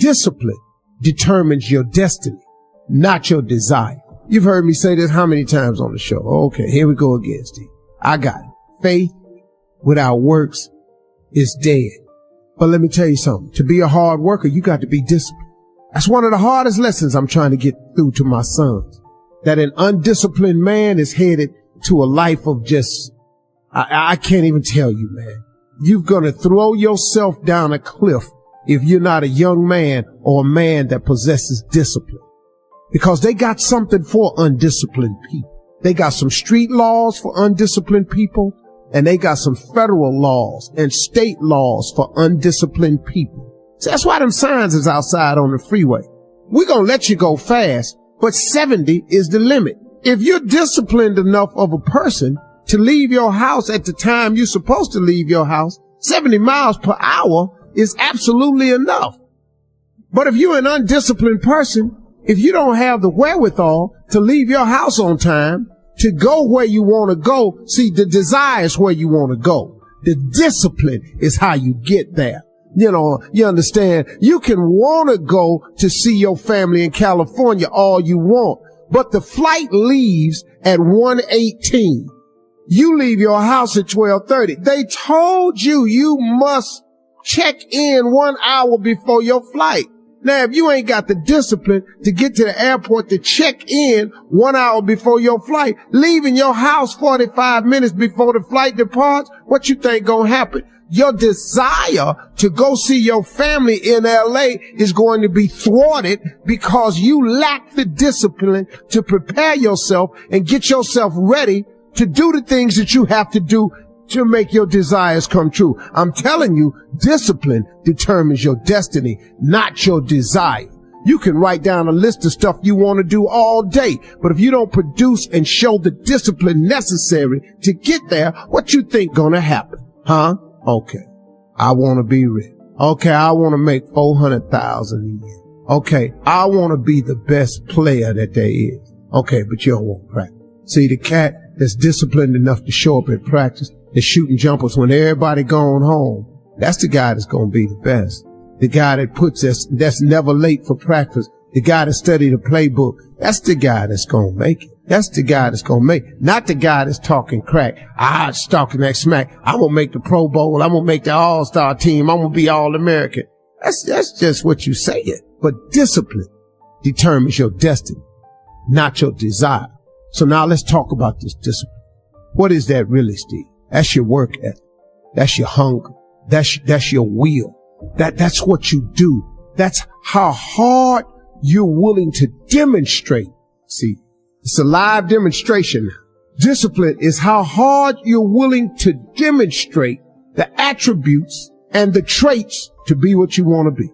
discipline determines your destiny, not your desire. You've heard me say this how many times on the show? Okay, here we go again, Steve. I got it. Faith without works is dead. But let me tell you something. To be a hard worker, you got to be disciplined. That's one of the hardest lessons I'm trying to get through to my sons. That an undisciplined man is headed to a life of just, I can't even tell you, man. You're going to throw yourself down a cliff if you're not a young man or a man that possesses discipline. Because they got something for undisciplined people. They got some street laws for undisciplined people, and they got some federal laws and state laws for undisciplined people. So that's why them signs is outside on the freeway. We're going to let you go fast, but 70 is the limit. If you're disciplined enough of a person to leave your house at the time you're supposed to leave your house, 70 miles per hour is absolutely enough. But if you're an undisciplined person, if you don't have the wherewithal to leave your house on time, to go where you want to go, see, the desire is where you want to go. The discipline is how you get there. You know, you understand, you can want to go to see your family in California all you want, but the flight leaves at 1:18. You leave your house at 12:30. They told you you must check in 1 hour before your flight. Now, if you ain't got the discipline to get to the airport to check in 1 hour before your flight, leaving your house 45 minutes before the flight departs, what you think gonna happen? Your desire to go see your family in LA is going to be thwarted because you lack the discipline to prepare yourself and get yourself ready to do the things that you have to do to make your desires come true. I'm telling you, discipline determines your destiny, not your desire. You can write down a list of stuff you want to do all day, but if you don't produce and show the discipline necessary to get there, what you think gonna happen? Huh? Okay. I want to be rich. Okay. I want to make 400,000 a year. Okay. I want to be the best player that there is. Okay. But you don't want practice. See, the cat that's disciplined enough to show up at practice, that's shooting jumpers when everybody going home, that's the guy that's going to be the best. The guy that that's never late for practice. The guy that studied the playbook. That's the guy that's going to make it. That's the guy that's going to make it. Not the guy that's talking crack. Talking that smack. I'm going to make the Pro Bowl. I'm going to make the All-Star team. I'm going to be All-American. That's just what you say it. But discipline determines your destiny, not your desire. So now let's talk about this discipline. What is that really, Steve? That's your work ethic. That's your hunger. That's your will. That's what you do. That's how hard you're willing to demonstrate. See, it's a live demonstration. Discipline is how hard you're willing to demonstrate the attributes and the traits to be what you want to be.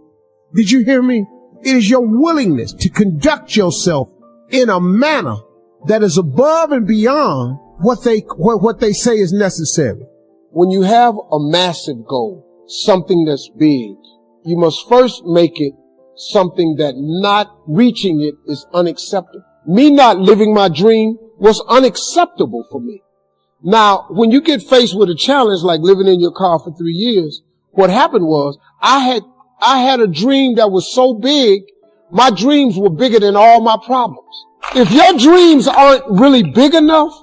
Did you hear me? It is your willingness to conduct yourself in a manner that is above and beyond what they say is necessary. When you have a massive goal, something that's big, you must first make it something that not reaching it is unacceptable. Me not living my dream was unacceptable for me. Now, when you get faced with a challenge like living in your car for 3 years, what happened was I had a dream that was so big, my dreams were bigger than all my problems. If your dreams aren't really big enough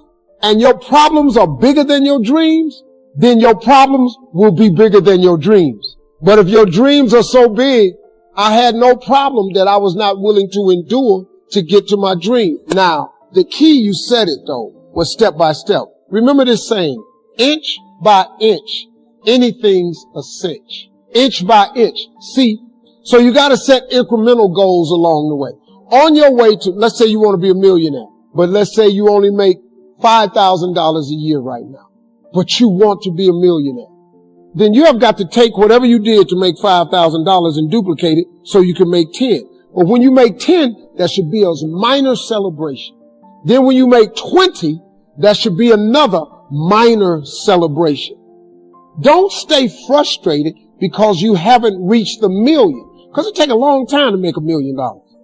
and your problems are bigger than your dreams, then your problems will be bigger than your dreams. But if your dreams are so big, I had no problem that I was not willing to endure to get to my dream. Now, the key, you said it though, was step by step. Remember this saying, inch by inch, anything's a cinch. Inch by inch. See, so you got to set incremental goals along the way. On your way to, let's say you want to be a millionaire, but let's say you only make $5,000 a year right now, but you want to be a millionaire. Then you have got to take whatever you did to make $5,000 and duplicate it so you can make 10. But when you make 10, that should be a minor celebration. Then when you make 20, that should be another minor celebration. Don't stay frustrated because you haven't reached the million, because it takes a long time to make $1 million.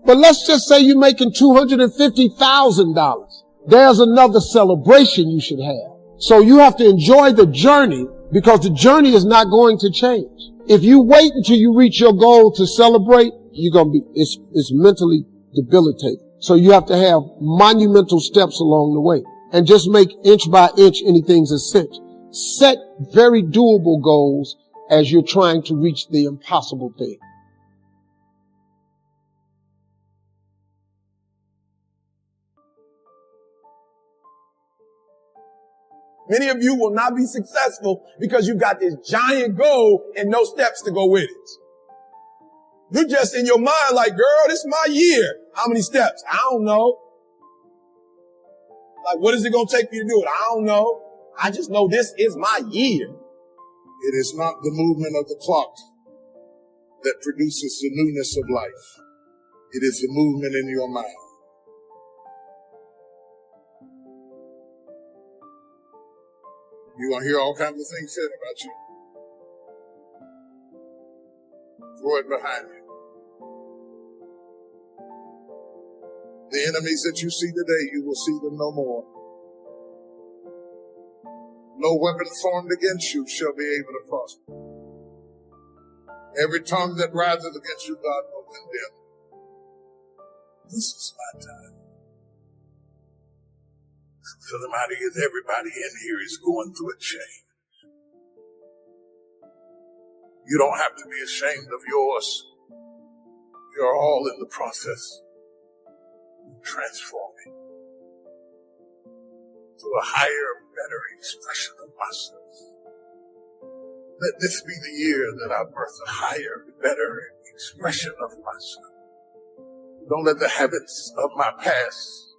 But let's just say you're making $250,000. There's another celebration you should have. So you have to enjoy the journey, because the journey is not going to change. If you wait until you reach your goal to celebrate, it's mentally debilitating. So you have to have monumental steps along the way and just make inch by inch anything's a cinch. Set very doable goals as you're trying to reach the impossible thing. Many of you will not be successful because you got this giant goal and no steps to go with it. You're just in your mind like, girl, this is my year. How many steps? I don't know. Like, what is it going to take me to do it? I don't know. I just know this is my year. It is not the movement of the clock that produces the newness of life. It is the movement in your mind. You're going to hear all kinds of things said about you. Throw it behind you. The enemies that you see today, you will see them no more. No weapon formed against you shall be able to prosper. Every tongue that rises against you, God will condemn. This is my time. So the matter is, everybody in here is going through a change. You don't have to be ashamed of yours. You're all in the process of transforming to a higher, better expression of myself. Let this be the year that I birth a higher, better expression of myself. Don't let the habits of my past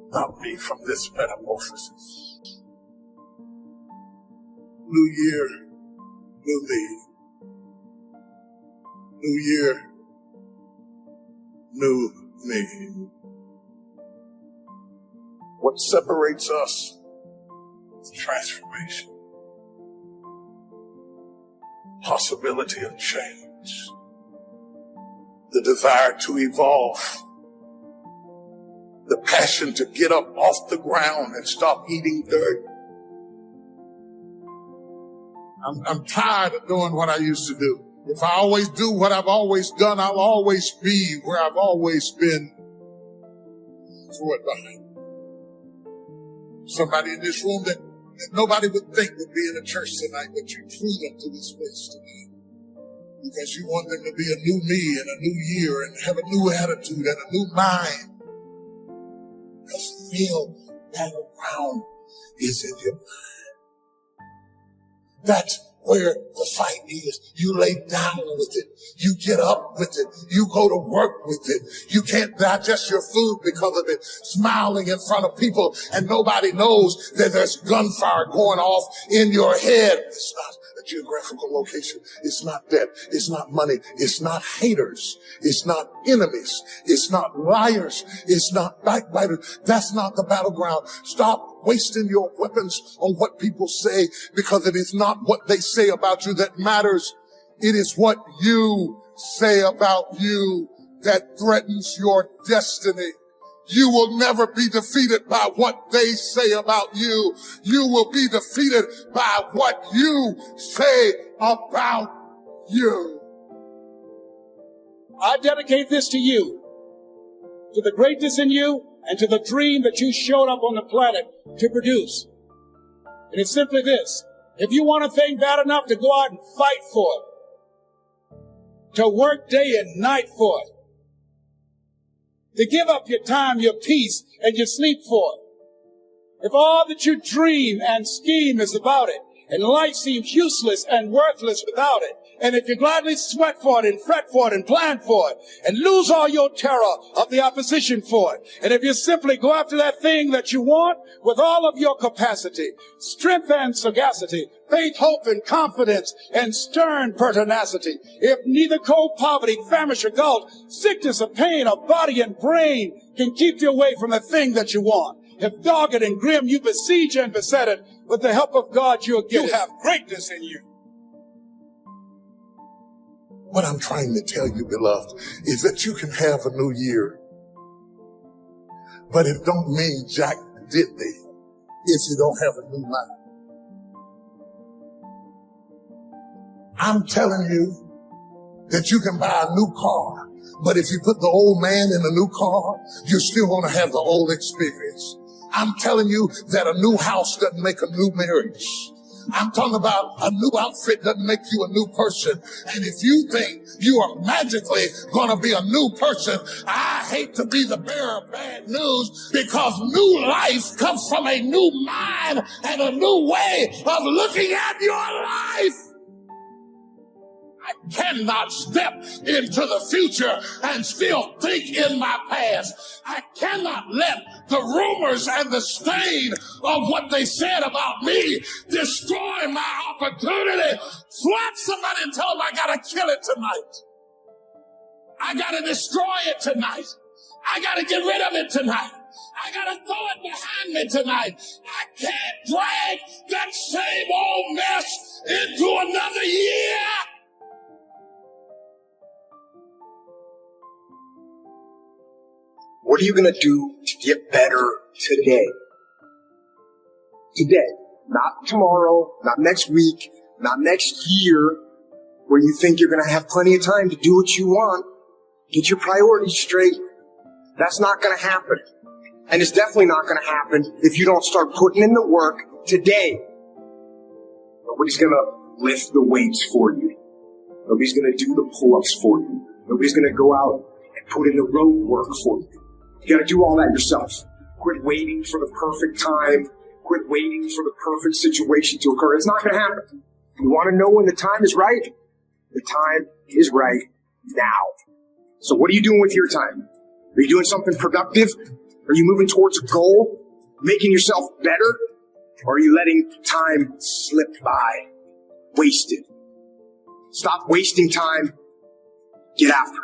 stop me from this metamorphosis. New year, new me. New year, new me. What separates us is transformation. Possibility of change. The desire to evolve. The passion to get up off the ground and stop eating dirt. I'm tired of doing what I used to do. If I always do what I've always done, I'll always be where I've always been. Throw it behind. Somebody in this room that nobody would think would be in a church tonight, but you drew them to this place tonight. Because you want them to be a new me and a new year and have a new attitude and a new mind. Because the real battleground is in your mind. That's where the fight is. You lay down with it. You get up with it. You go to work with it. You can't digest your food because of it. Smiling in front of people and nobody knows that there's gunfire going off in your head. It's not a geographical location. It's not debt. It's not money. It's not haters. It's not enemies. It's not liars. It's not backbiters. That's not the battleground. Stop wasting your weapons on what people say, because it is not what they say about you that matters. It is what you say about you that threatens your destiny. You will never be defeated by what they say about you. You will be defeated by what you say about you. I dedicate this to you, to the greatness in you, and to the dream that you showed up on the planet to produce. And it's simply this. If you want a thing bad enough to go out and fight for it, to work day and night for it, to give up your time, your peace, and your sleep for it, if all that you dream and scheme is about it, and life seems useless and worthless without it, and if you gladly sweat for it and fret for it and plan for it and lose all your terror of the opposition for it, and if you simply go after that thing that you want with all of your capacity, strength and sagacity, faith, hope, and confidence, and stern pertinacity, if neither cold poverty, famish, or gulf, sickness or pain, or body and brain can keep you away from the thing that you want, if dogged and grim you besiege and beset it, with the help of God you'll get it. You have greatness in you. What I'm trying to tell you, beloved, is that you can have a new year, but it don't mean jack diddly if you don't have a new mind. I'm telling you that you can buy a new car But if you put the old man in a new car, you're still going to have the old experience. I'm telling you that a new house doesn't make a new marriage. I'm talking about a new outfit doesn't make you a new person. And if you think you are magically going to be a new person, I hate to be the bearer of bad news, because new life comes from a new mind and a new way of looking at your life. I cannot step into the future and still think in my past. I cannot let the rumors and the stain of what they said about me destroy my opportunity. Slap somebody and tell them I gotta kill it tonight. I gotta destroy it tonight. I gotta get rid of it tonight. I gotta throw it behind me tonight. I can't drag that same old mess into another year. What are you going to do to get better today? Today. Not tomorrow, not next week, not next year, where you think you're going to have plenty of time to do what you want. Get your priorities straight. That's not going to happen. And it's definitely not going to happen if you don't start putting in the work today. Nobody's going to lift the weights for you. Nobody's going to do the pull-ups for you. Nobody's going to go out and put in the road work for you. You got to do all that yourself. Quit waiting for the perfect time. Quit waiting for the perfect situation to occur. It's not going to happen. You want to know when the time is right? The time is right now. So what are you doing with your time? Are you doing something productive? Are you moving towards a goal? Making yourself better? Or are you letting time slip by? Wasted. Stop wasting time. Get after it.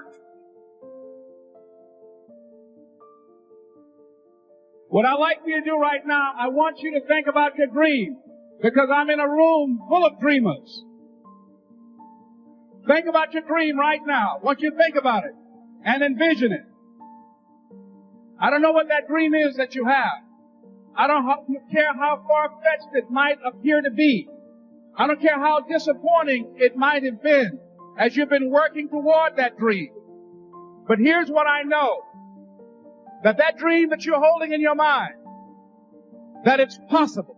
What I'd like you to do right now, I want you to think about your dream, because I'm in a room full of dreamers. Think about your dream right now. I want you to think about it and envision it. I don't know what that dream is that you have. I don't care how far-fetched it might appear to be. I don't care how disappointing it might have been as you've been working toward that dream. But here's what I know. That dream that you're holding in your mind, that it's possible.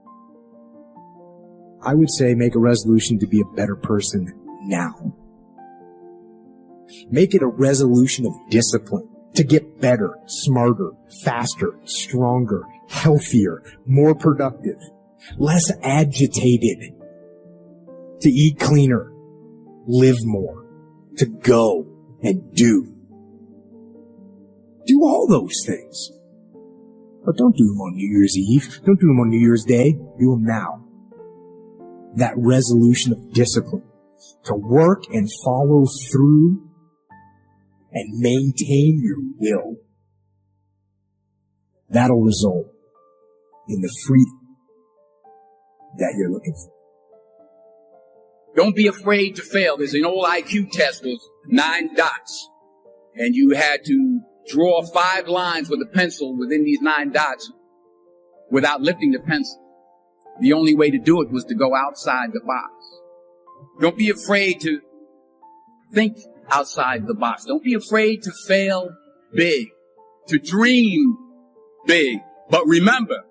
I would say make a resolution to be a better person now. Make it a resolution of discipline to get better, smarter, faster, stronger, healthier, more productive, less agitated, to eat cleaner, live more, to go and do. Do all those things. But don't do them on New Year's Eve. Don't do them on New Year's Day. Do them now. That resolution of discipline to work and follow through and maintain your will. That'll result in the freedom that you're looking for. Don't be afraid to fail. There's an old IQ test with 9 dots, and you had to draw 5 lines with a pencil within these 9 dots without lifting the pencil. The only way to do it was to go outside the box. Don't be afraid to think outside the box. Don't be afraid to fail big, to dream big. But remember,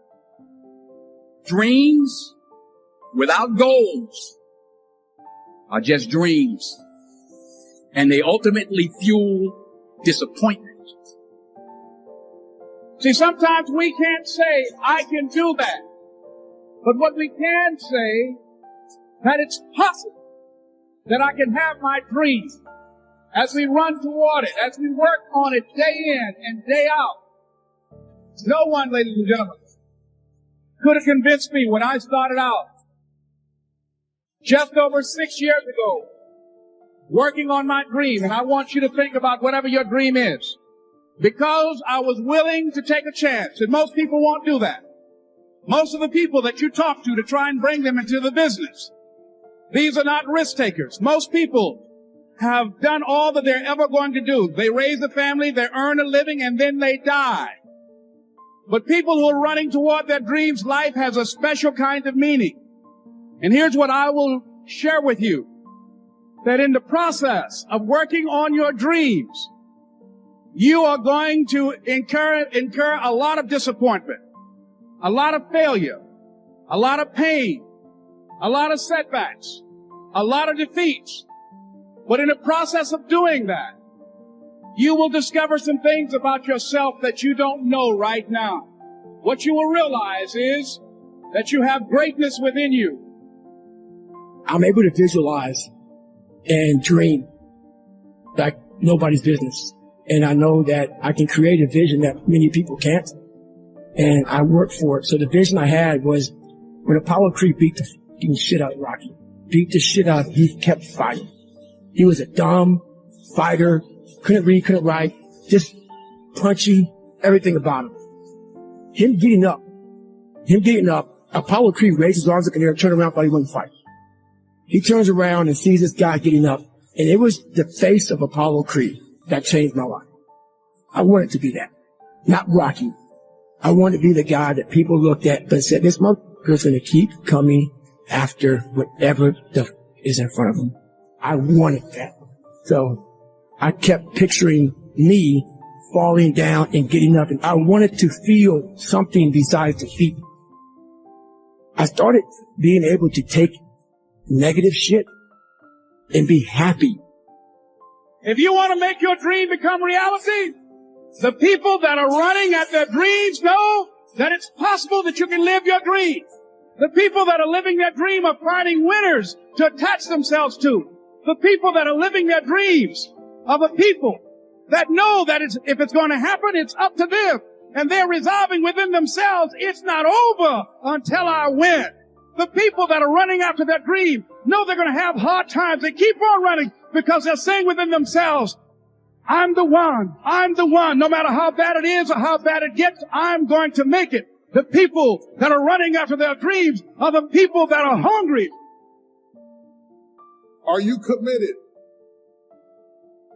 dreams without goals are just dreams, and they ultimately fuel disappointment. See, sometimes we can't say, I can do that. But what we can say, that it's possible that I can have my dream as we run toward it, as we work on it day in and day out. No one, ladies and gentlemen, could have convinced me when I started out just over 6 years ago, working on my dream. And I want you to think about whatever your dream is. Because I was willing to take a chance. And most people won't do that. Most of the people that you talk to try and bring them into the business, these are not risk takers. Most people have done all that they're ever going to do. They raise a family, they earn a living, and then they die. But people who are running toward their dreams, life has a special kind of meaning. And here's what I will share with you. That in the process of working on your dreams, you are going to incur a lot of disappointment, a lot of failure, a lot of pain, a lot of setbacks, a lot of defeats. But in the process of doing that, you will discover some things about yourself that you don't know right now. What you will realize is that you have greatness within you. I'm able to visualize and dream like nobody's business. And I know that I can create a vision that many people can't. And I work for it. So the vision I had was when Apollo Creed beat the fucking shit out of Rocky, beat the shit out of him, he kept fighting. He was a dumb fighter, couldn't read, couldn't write, just punchy, everything about him. Him getting up, Apollo Creed raised his arms up in the air, turned around, thought he wouldn't fight. He turns around and sees this guy getting up, and it was the face of Apollo Creed that changed my life. I wanted to be that, not Rocky. I wanted to be the guy that people looked at and said, this motherfucker's going to keep coming after whatever is in front of him. I wanted that. So I kept picturing me falling down and getting up, and I wanted to feel something besides defeat. I started being able to take negative shit and be happy. If you want to make your dream become reality, the people that are running at their dreams know that it's possible that you can live your dream. The people that are living their dream are finding winners to attach themselves to. The people that are living their dreams are the people that know that if it's going to happen, it's up to them. And they're resolving within themselves, it's not over until I win. The people that are running after their dream know they're going to have hard times. They keep on running because they're saying within themselves, I'm the one. I'm the one. No matter how bad it is or how bad it gets, I'm going to make it. The people that are running after their dreams are the people that are hungry. Are you committed?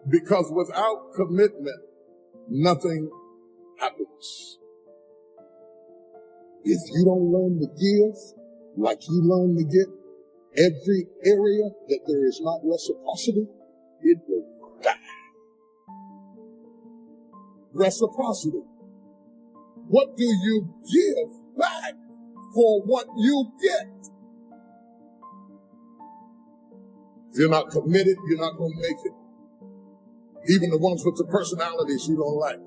Because without commitment, nothing happens. If you don't learn to give like you learn to get, every area that there is not reciprocity, it will die. Reciprocity. What do you give back for what you get? If you're not committed, you're not going to make it. Even the ones with the personalities you don't like.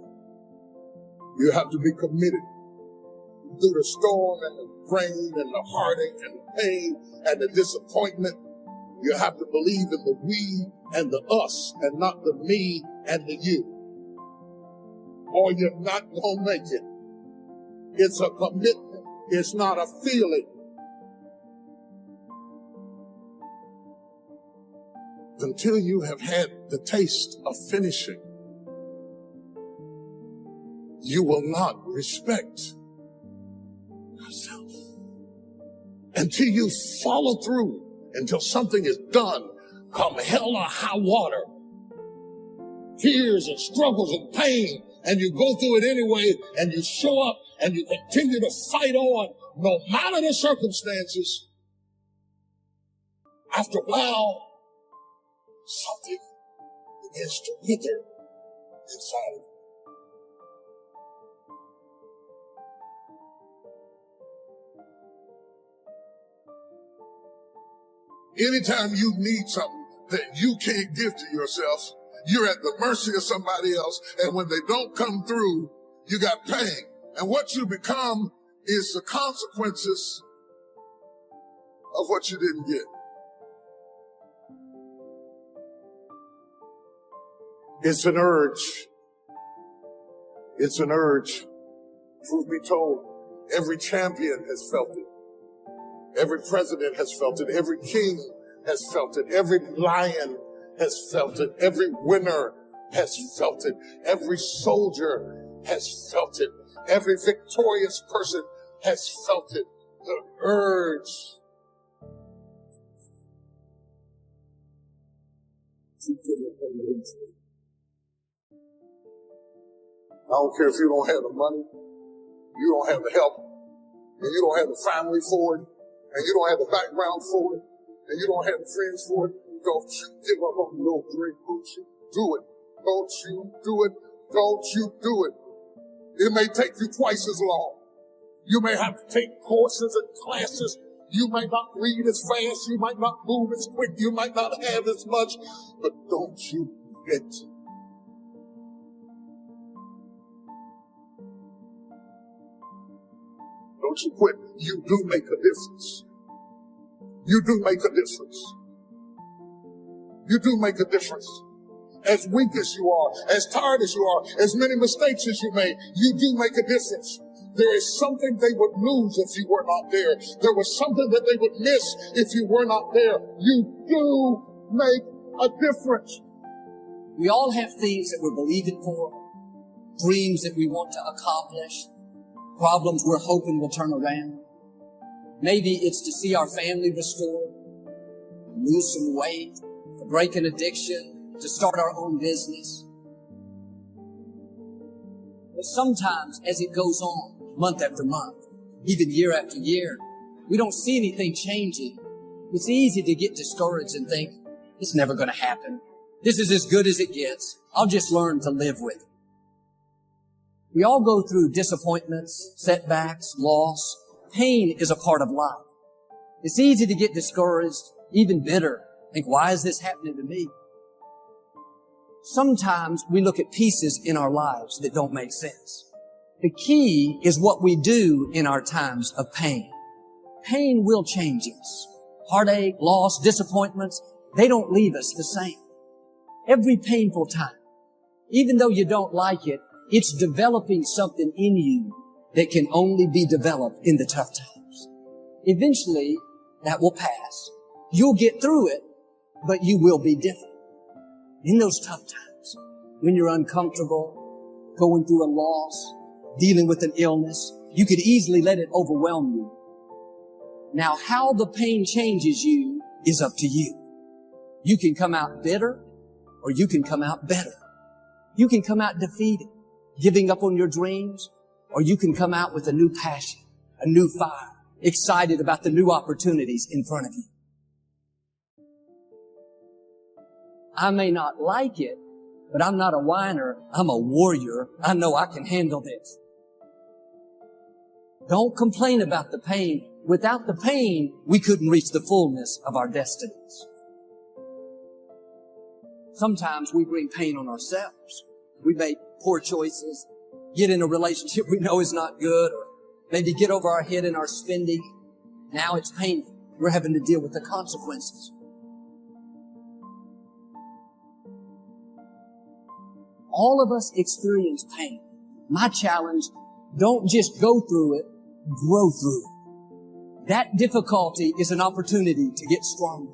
You have to be committed. Through the storm and the rain and the heartache and the pain and the disappointment, you have to believe in the we and the us and not the me and the you. Or you're not going to make it. It's a commitment. It's not a feeling. Until you have had the taste of finishing, you will not respect yourself. Until you follow through, until something is done, come hell or high water, tears and struggles and pain, and you go through it anyway, and you show up, and you continue to fight on, no matter the circumstances. After a while, something begins to wither inside of you. Anytime you need something that you can't give to yourself, you're at the mercy of somebody else, and when they don't come through, you got pain. And what you become is the consequences of what you didn't get. It's an urge. It's an urge. Truth be told, every champion has felt it. Every president has felt it. Every king has felt it. Every lion has felt it. Every winner has felt it. Every soldier has felt it. Every victorious person has felt it. The urge. I don't care if you don't have the money, you don't have the help, and you don't have the family for it, and you don't have the background for it, and you don't have the friends for it. Don't you give up on your dream. Don't you do it. Don't you do it. Don't you do it. It may take you twice as long. You may have to take courses and classes. You might not read as fast. You might not move as quick. You might not have as much. But don't you quit. Don't you quit. You do make a difference. You do make a difference. You do make a difference. As weak as you are, as tired as you are, as many mistakes as you made, you do make a difference. There is something they would lose if you were not there. There was something that they would miss if you were not there. You do make a difference. We all have things that we're believing for, dreams that we want to accomplish, problems we're hoping will turn around. Maybe it's to see our family restored, lose some weight, to break an addiction, to start our own business. But sometimes as it goes on, month after month, even year after year, we don't see anything changing. It's easy to get discouraged and think, it's never going to happen. This is as good as it gets. I'll just learn to live with it. We all go through disappointments, setbacks, loss. Pain is a part of life. It's easy to get discouraged, even bitter. Think, why is this happening to me? Sometimes we look at pieces in our lives that don't make sense. The key is what we do in our times of pain. Pain will change us. Heartache, loss, disappointments, they don't leave us the same. Every painful time, even though you don't like it, it's developing something in you that can only be developed in the tough times. Eventually, that will pass. You'll get through it, but you will be different. In those tough times, when you're uncomfortable, going through a loss, dealing with an illness, you could easily let it overwhelm you. Now, how the pain changes you is up to you. You can come out bitter, or you can come out better. You can come out defeated, giving up on your dreams, or you can come out with a new passion, a new fire, excited about the new opportunities in front of you. I may not like it, but I'm not a whiner. I'm a warrior. I know I can handle this. Don't complain about the pain. Without the pain, we couldn't reach the fullness of our destinies. Sometimes we bring pain on ourselves. We make poor choices, get in a relationship we know is not good, or maybe get over our head in our spending. Now it's painful. We're having to deal with the consequences. All of us experience pain. My challenge, don't just go through it, grow through it. That difficulty is an opportunity to get stronger,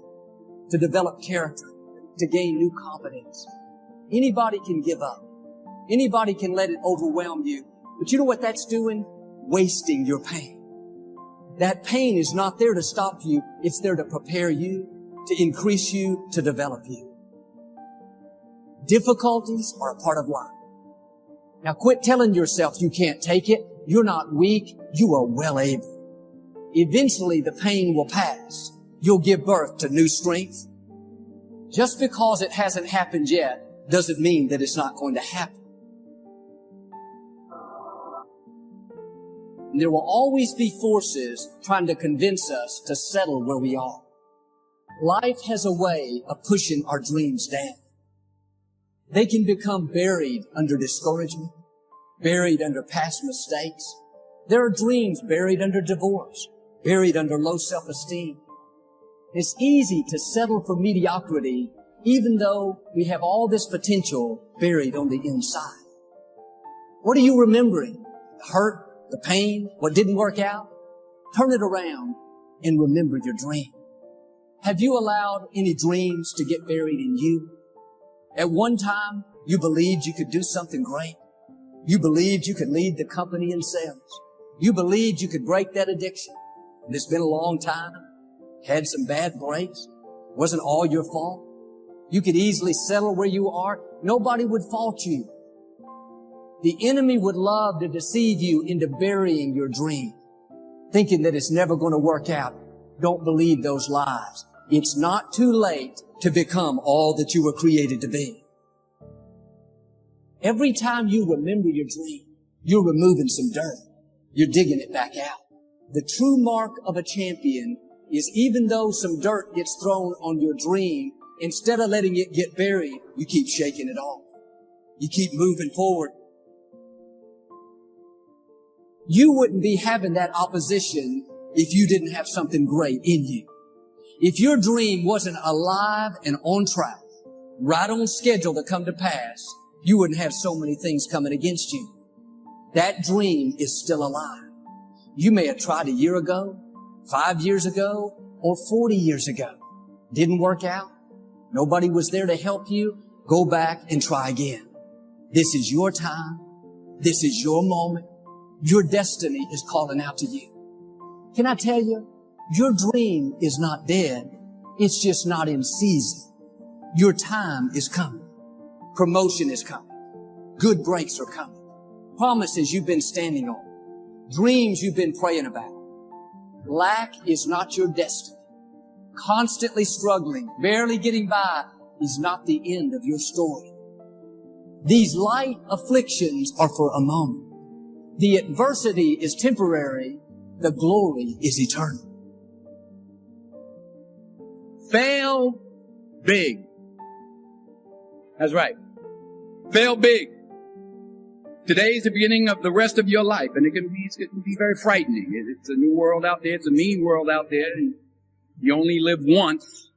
to develop character, to gain new confidence. Anybody can give up. Anybody can let it overwhelm you. But you know what that's doing? Wasting your pain. That pain is not there to stop you. It's there to prepare you, to increase you, to develop you. Difficulties are a part of life. Now quit telling yourself you can't take it. You're not weak. You are well able. Eventually the pain will pass. You'll give birth to new strength. Just because it hasn't happened yet doesn't mean that it's not going to happen. And there will always be forces trying to convince us to settle where we are. Life has a way of pushing our dreams down. They can become buried under discouragement, buried under past mistakes. There are dreams buried under divorce, buried under low self-esteem. It's easy to settle for mediocrity even though we have all this potential buried on the inside. What are you remembering? The hurt, the pain, what didn't work out? Turn it around and remember your dream. Have you allowed any dreams to get buried in you? At one time, you believed you could do something great. You believed you could lead the company in sales. You believed you could break that addiction. And it's been a long time. Had some bad breaks. Wasn't all your fault. You could easily settle where you are. Nobody would fault you. The enemy would love to deceive you into burying your dream, thinking that it's never going to work out. Don't believe those lies. It's not too late to become all that you were created to be. Every time you remember your dream, you're removing some dirt. You're digging it back out. The true mark of a champion is even though some dirt gets thrown on your dream, instead of letting it get buried, you keep shaking it off. You keep moving forward. You wouldn't be having that opposition if you didn't have something great in you. If your dream wasn't alive and on track, right on schedule to come to pass, you wouldn't have so many things coming against you. That dream is still alive. You may have tried a year ago, 5 years ago, or 40 years ago. Didn't work out. Nobody was there to help you. Go back and try again. This is your time. This is your moment. Your destiny is calling out to you. Can I tell you, your dream is not dead. It's just not in season. Your time is coming. Promotion is coming. Good breaks are coming. Promises you've been standing on. Dreams you've been praying about. Lack is not your destiny. Constantly struggling, barely getting by is not the end of your story. These light afflictions are for a moment. The adversity is temporary. The glory is eternal. Fail big. That's right. Fail big. Today's the beginning of the rest of your life, and it can be very frightening. It's a new world out there. It's a mean world out there, and you only live once.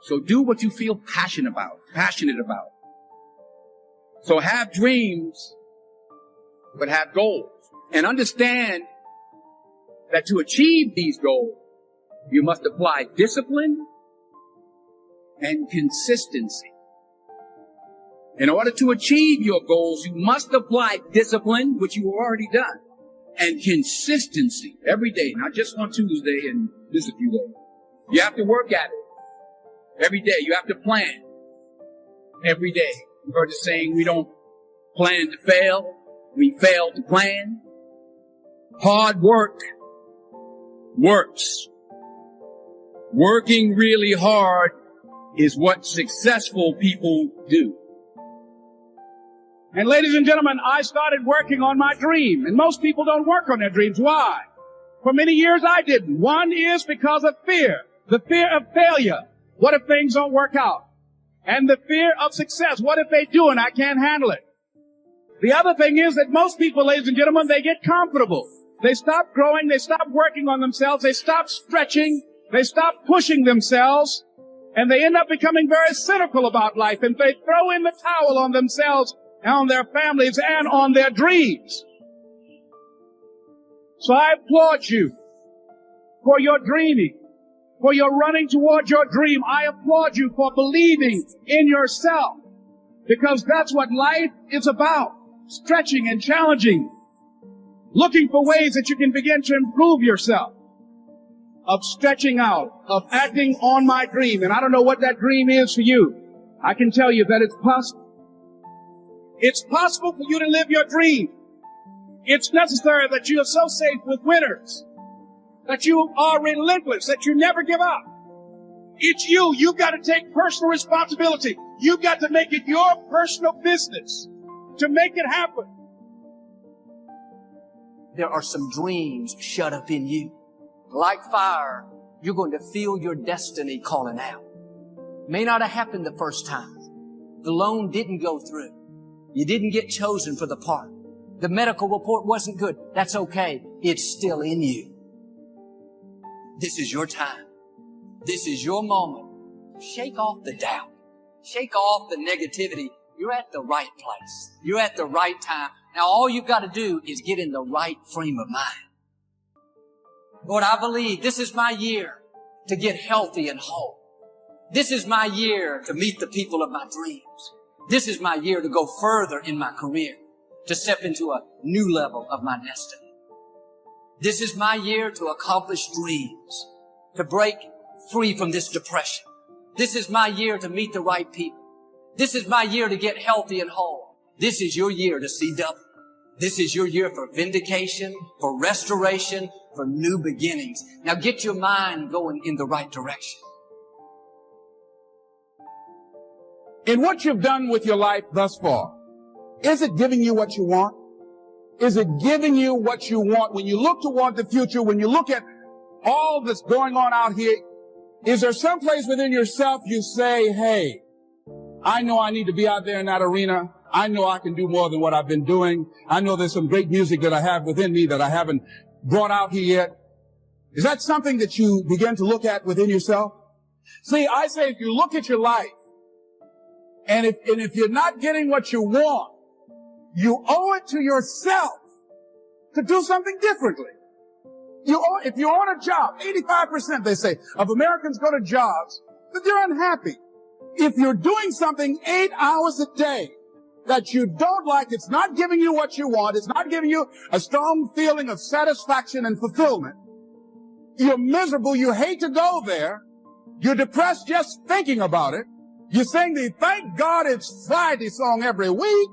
So do what you feel passionate about. So have dreams, but have goals. And understand that to achieve these goals, you must apply discipline and consistency. In order to achieve your goals, you must apply discipline, which you have already done, and consistency every day, not just on Tuesday and this a few days. You have to work at it every day. You have to plan every day. You've heard the saying, we don't plan to fail, we fail to plan. Hard work works. Working really hard is what successful people do. And ladies and gentlemen, I started working on my dream. And most people don't work on their dreams. Why? For many years I didn't. One is because of fear. The fear of failure. What if things don't work out? And the fear of success. What if they do and I can't handle it? The other thing is that most people, ladies and gentlemen, they get comfortable. They stop growing. They stop working on themselves. They stop stretching. They stop pushing themselves. And they end up becoming very cynical about life. And they throw in the towel on themselves, on their families, and on their dreams. So I applaud you for your dreaming, for your running toward your dream. I applaud you for believing in yourself, because that's what life is about. Stretching and challenging, looking for ways that you can begin to improve yourself, of stretching out, of acting on my dream. And I don't know what that dream is for you. I can tell you that it's possible. It's possible for you to live your dream. It's necessary that you associate with winners, that you are relentless, that you never give up. It's you. You've got to take personal responsibility. You've got to make it your personal business to make it happen. There are some dreams shut up in you. Like fire, you're going to feel your destiny calling out. May not have happened the first time. The loan didn't go through. You didn't get chosen for the part. The medical report wasn't good. That's okay. It's still in you. This is your time. This is your moment. Shake off the doubt. Shake off the negativity. You're at the right place. You're at the right time. Now all you've got to do is get in the right frame of mind. Lord, I believe this is my year to get healthy and whole. This is my year to meet the people of my dreams. This is my year to go further in my career, to step into a new level of my destiny. This is my year to accomplish dreams, to break free from this depression. This is my year to meet the right people. This is my year to get healthy and whole. This is your year to see double. This is your year for vindication, for restoration, for new beginnings. Now get your mind going in the right direction. In what you've done with your life thus far, Is it giving you what you want? Is it giving you what you want? When you look toward the future, when you look at all that's going on out here, is there some place within yourself you say, hey, I know I need to be out there in that arena. I know I can do more than what I've been doing. I know there's some great music that I have within me that I haven't brought out here yet. Is that something that you begin to look at within yourself? See, I say if you look at your life, and if you're not getting what you want, you owe it to yourself to do something differently. If you're on a job, 85%, they say, of Americans go to jobs that they're unhappy. If you're doing something 8 hours a day that you don't like, it's not giving you what you want, it's not giving you a strong feeling of satisfaction and fulfillment, you're miserable, you hate to go there, you're depressed just thinking about it, you sing the "Thank God It's Friday" song every week.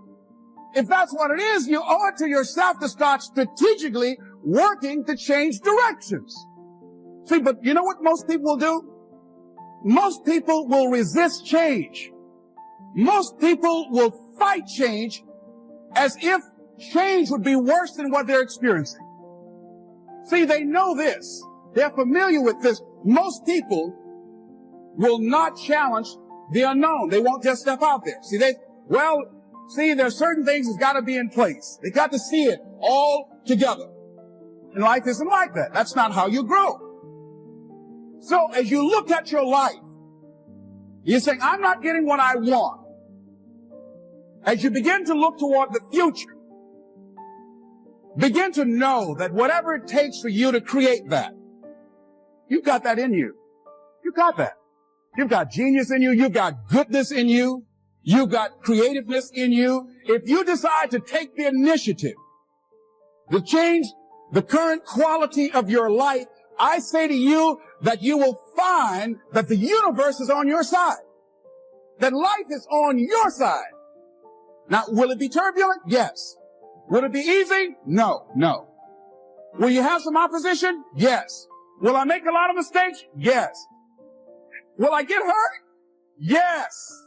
If that's what it is, you owe it to yourself to start strategically working to change directions. See, but you know what most people will do? Most people will resist change. Most people will fight change as if change would be worse than what they're experiencing. See, they know this. They're familiar with this. Most people will not challenge the unknown. They won't just step out there. See, there's certain things that's got to be in place. They got to see it all together. And life isn't like that. That's not how you grow. So as you look at your life, you're saying, I'm not getting what I want. As you begin to look toward the future, begin to know that whatever it takes for you to create that, you've got that in you. You've got that. You've got genius in you. You've got goodness in you. You've got creativeness in you. If you decide to take the initiative to change the current quality of your life, I say to you that you will find that the universe is on your side, that life is on your side. Now, will it be turbulent? Yes. Will it be easy? No. Will you have some opposition? Yes. Will I make a lot of mistakes? Yes. Will I get hurt? Yes.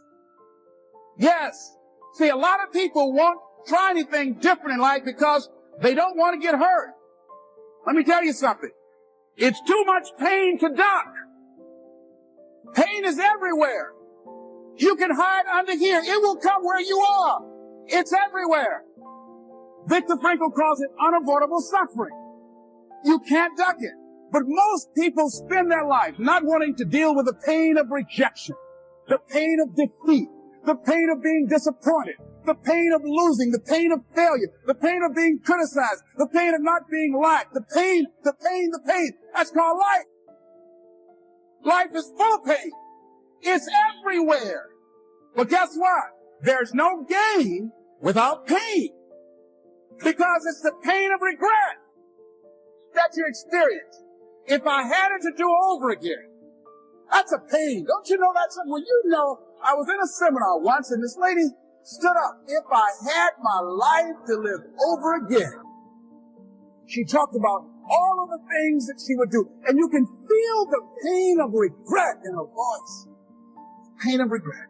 See, a lot of people won't try anything different in life because they don't want to get hurt. Let me tell you something. It's too much pain to duck. Pain is everywhere. You can hide under here. It will come where you are. It's everywhere. Viktor Frankl calls it unavoidable suffering. You can't duck it. But most people spend their life not wanting to deal with the pain of rejection, the pain of defeat, the pain of being disappointed, the pain of losing, the pain of failure, the pain of being criticized, the pain of not being liked, the pain. That's called life. Life is full of pain. It's everywhere. But guess what? There's no gain without pain. Because it's the pain of regret that you experience. If I had it to do over again, that's a pain. Don't you know that's something? Well, you know, I was in a seminar once and this lady stood up. If I had my life to live over again, she talked about all of the things that she would do. And you can feel the pain of regret in her voice. Pain of regret.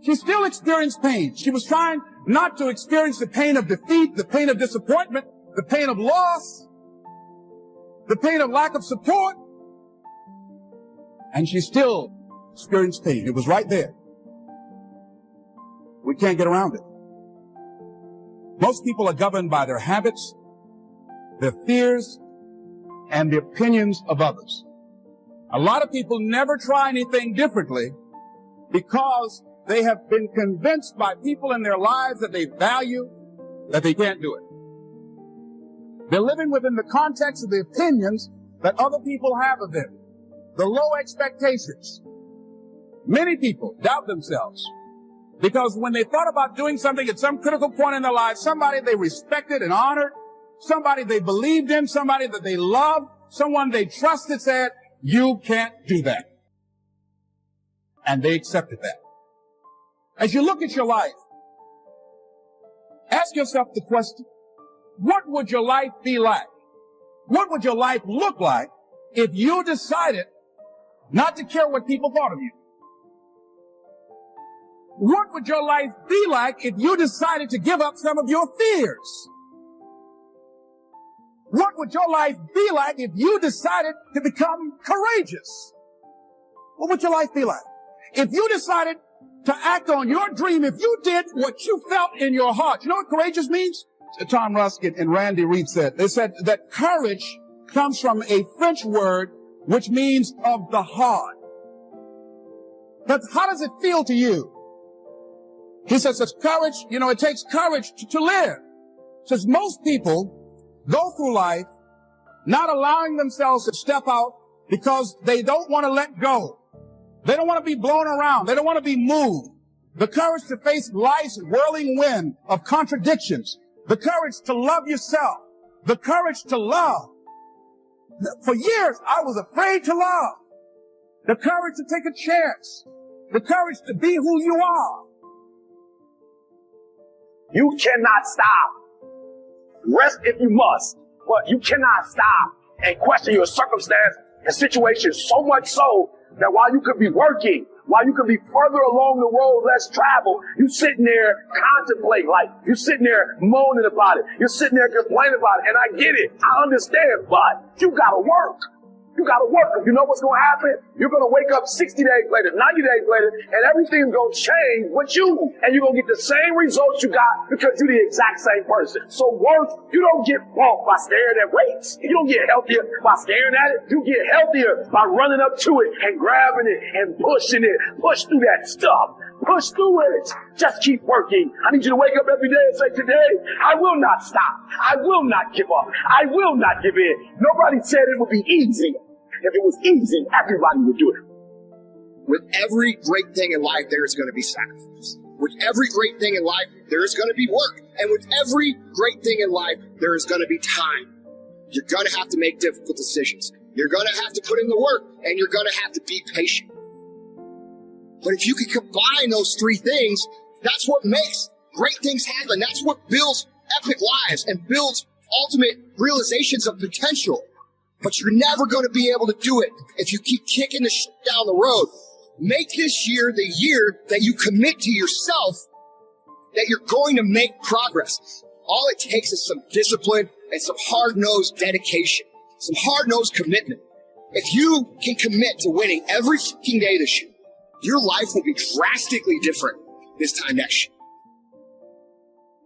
She still experienced pain. She was trying not to experience the pain of defeat, the pain of disappointment, the pain of loss, the pain of lack of support. And she still experienced pain. It was right there. We can't get around it. Most people are governed by their habits, their fears, and the opinions of others. A lot of people never try anything differently because they have been convinced by people in their lives that they value that they can't do it. They're living within the context of the opinions that other people have of them, the low expectations. Many people doubt themselves because when they thought about doing something at some critical point in their lives, somebody they respected and honored, somebody they believed in, somebody that they loved, someone they trusted said, you can't do that. And they accepted that. As you look at your life, ask yourself the question, what would your life be like? What would your life look like if you decided not to care what people thought of you? What would your life be like if you decided to give up some of your fears? What would your life be like if you decided to become courageous? What would your life be like? If you decided to act on your dream, if you did what you felt in your heart. You know what courageous means? Tom Ruskin and Randy Reed said. They said that courage comes from a French word which means of the heart. But how does it feel to you? He says it's courage, it takes courage to live. Says most people go through life not allowing themselves to step out because they don't want to let go. They don't want to be blown around. They don't want to be moved. The courage to face life's whirling wind of contradictions. The courage to love yourself. The courage to love. For years, I was afraid to love. The courage to take a chance. The courage to be who you are. You cannot stop. Rest if you must, but you cannot stop and question your circumstance and situation so much so that while you could be working, while you could be further along the road less traveled, you sitting there contemplating life. You sitting there moaning about it. You're sitting there complaining about it. And I get it. I understand, but you gotta work. You gotta work. You know what's gonna happen? You're gonna wake up 60 days later, 90 days later, and everything's gonna change with you. And you're gonna get the same results you got because you're the exact same person. So work, you don't get bumped by staring at weights. You don't get healthier by staring at it. You get healthier by running up to it and grabbing it and pushing it. Push through that stuff. Push through it. Just keep working. I need you to wake up every day and say, today, I will not stop. I will not give up. I will not give in. Nobody said it would be easy. If it was easy, everybody would do it. With every great thing in life, there is going to be sacrifice. With every great thing in life, there is going to be work. And with every great thing in life, there is going to be time. You're going to have to make difficult decisions. You're going to have to put in the work, and you're going to have to be patient. But if you can combine those three things, that's what makes great things happen. That's what builds epic lives and builds ultimate realizations of potential. But you're never going to be able to do it if you keep kicking the shit down the road. Make this year the year that you commit to yourself that you're going to make progress. All it takes is some discipline and some hard-nosed dedication, some hard-nosed commitment. If you can commit to winning every fucking day this year, your life will be drastically different this time next year.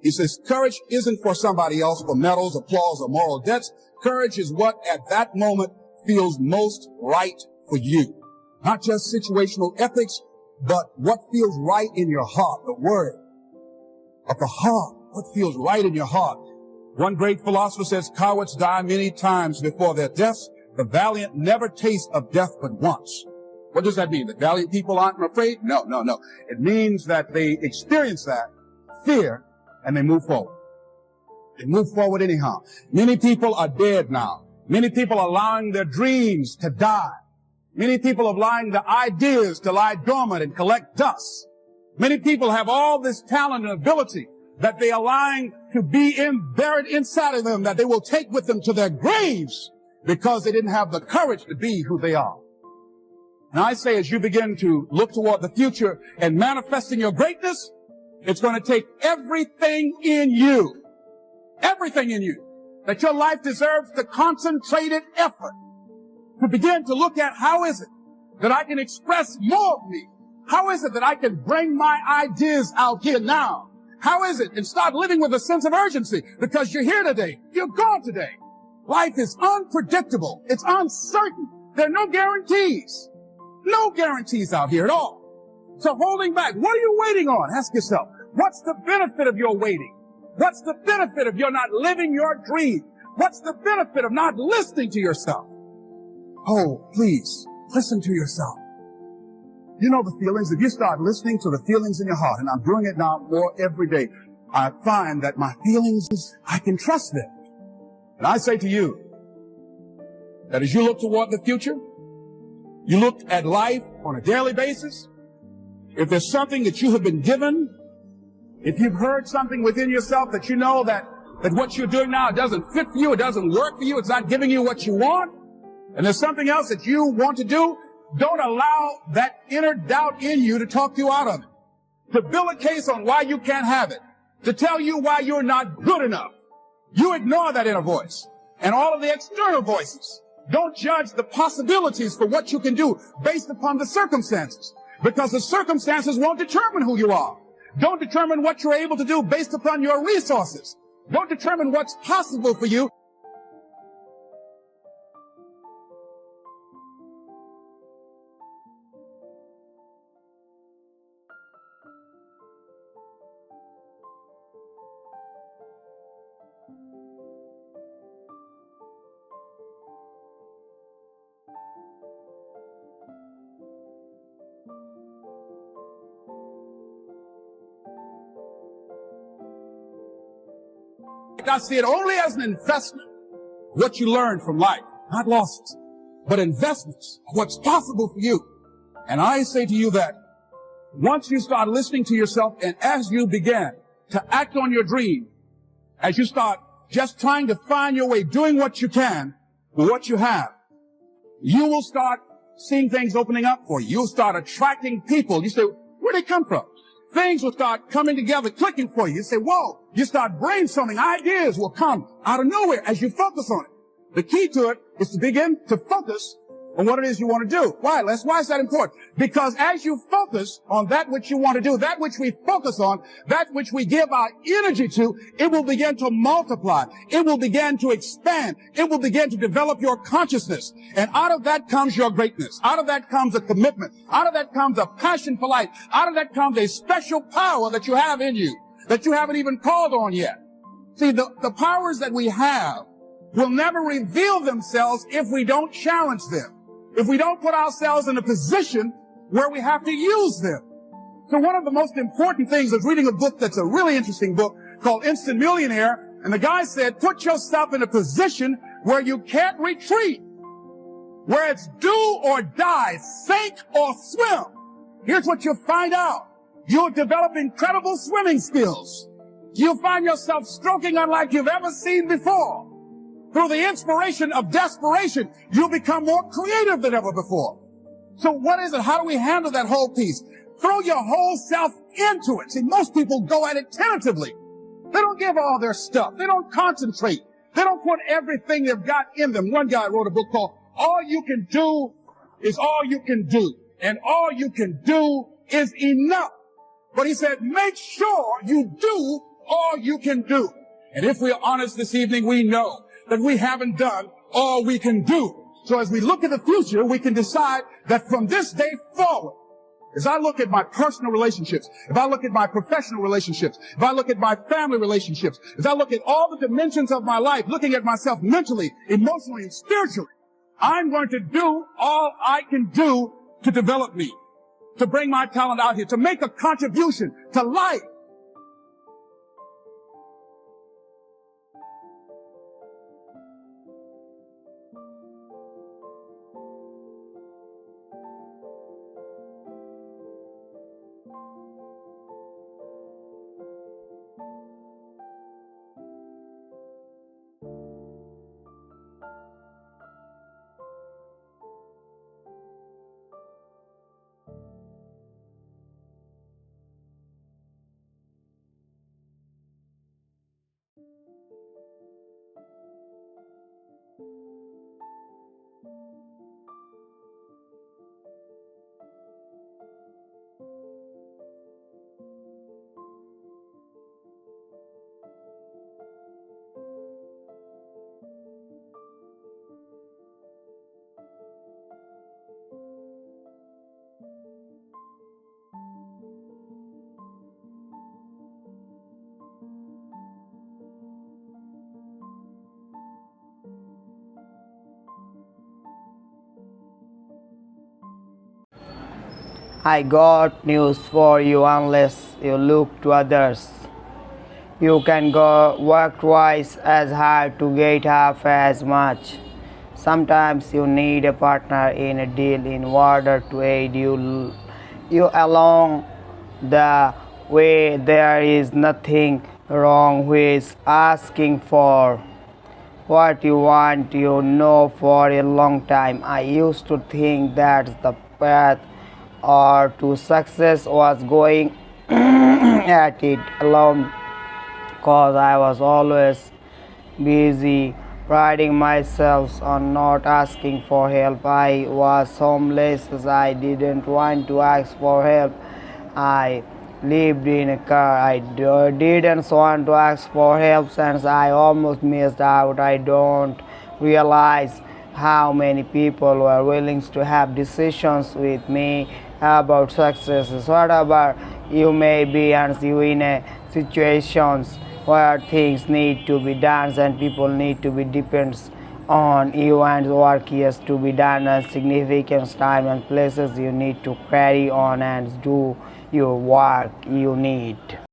He says, courage isn't for somebody else for medals, applause, or moral debts. Courage is what at that moment feels most right for you. Not just situational ethics, but what feels right in your heart, the word of the heart, what feels right in your heart. One great philosopher says, cowards die many times before their deaths. The valiant never taste of death but once. What does that mean? The valiant people aren't afraid? No. It means that they experience that fear and they move forward. They move forward anyhow. Many people are dead now. Many people are allowing their dreams to die. Many people are allowing their ideas to lie dormant and collect dust. Many people have all this talent and ability that they are allowing to be buried inside of them, that they will take with them to their graves because they didn't have the courage to be who they are. And I say, as you begin to look toward the future and manifesting your greatness, it's going to take everything in you, that your life deserves the concentrated effort to begin to look at how is it that I can express more of me? How is it that I can bring my ideas out here now? How is it? And start living with a sense of urgency because you're here today. You're gone today. Life is unpredictable. It's uncertain. There are no guarantees. No guarantees out here at all. So holding back, what are you waiting on? Ask yourself, what's the benefit of your waiting? What's the benefit of your not living your dream? What's the benefit of not listening to yourself? Oh, please, listen to yourself. You know the feelings. If you start listening to the feelings in your heart, and I'm doing it now more every day, I find that my feelings, I can trust them. And I say to you, that as you look toward the future, you look at life on a daily basis, if there's something that you have been given, if you've heard something within yourself that you know that what you're doing now doesn't fit for you, it doesn't work for you, it's not giving you what you want, and there's something else that you want to do, don't allow that inner doubt in you to talk you out of it. to build a case on why you can't have it, to tell you why you're not good enough. You ignore that inner voice and all of the external voices. Don't judge the possibilities for what you can do based upon the circumstances, because the circumstances won't determine who you are. Don't determine what you're able to do based upon your resources. Don't determine what's possible for you. I see it only as an investment, what you learn from life, not losses, but investments, what's possible for you. And I say to you that once you start listening to yourself, and as you begin to act on your dream, as you start just trying to find your way, doing what you can with what you have, you will start seeing things opening up for you. You'll start attracting people. You say, where'd they come from? Things will start coming together, clicking for you. You say, whoa, you start brainstorming. Ideas will come out of nowhere as you focus on it. The key to it is to begin to focus on what it is you want to do. Why, Les? Why is that important? Because as you focus on that which you want to do, that which we focus on, that which we give our energy to, it will begin to multiply. It will begin to expand. It will begin to develop your consciousness. And out of that comes your greatness. Out of that comes a commitment. Out of that comes a passion for life. Out of that comes a special power that you have in you that you haven't even called on yet. See, the powers that we have will never reveal themselves if we don't challenge them, if we don't put ourselves in a position where we have to use them. So one of the most important things is reading a book that's a really interesting book called Instant Millionaire. And the guy said, put yourself in a position where you can't retreat, where it's do or die, sink or swim. Here's what you'll find out. You'll develop incredible swimming skills. You'll find yourself stroking unlike you've ever seen before. Through the inspiration of desperation, you'll become more creative than ever before. So what is it? How do we handle that whole piece? Throw your whole self into it. See, most people go at it tentatively. They don't give all their stuff. They don't concentrate. They don't put everything they've got in them. One guy wrote a book called All You Can Do is All You Can Do. And all you can do is enough. But he said, make sure you do all you can do. And if we're honest this evening, we know that we haven't done all we can do. So as we look at the future, we can decide that from this day forward, as I look at my personal relationships, if I look at my professional relationships, if I look at my family relationships, as I look at all the dimensions of my life, looking at myself mentally, emotionally, and spiritually, I'm going to do all I can do to develop me, to bring my talent out here, to make a contribution to life. I got news for you. Unless you look to others, you can go work twice as hard to get half as much. Sometimes you need a partner in a deal in order to aid you along the way. There is nothing wrong with asking for what you want. You know, for a long time I used to think that the path or to success was going at it alone, cause I was always busy priding myself on not asking for help. I was homeless as I didn't want to ask for help. I lived in a car. I didn't want to ask for help since I almost missed out. I don't realize how many people were willing to have decisions with me about successes. What about you? Maybe and you in a situations where things need to be done and people need to be depends on you and work has to be done and significant time and places you need to carry on and do your work you need.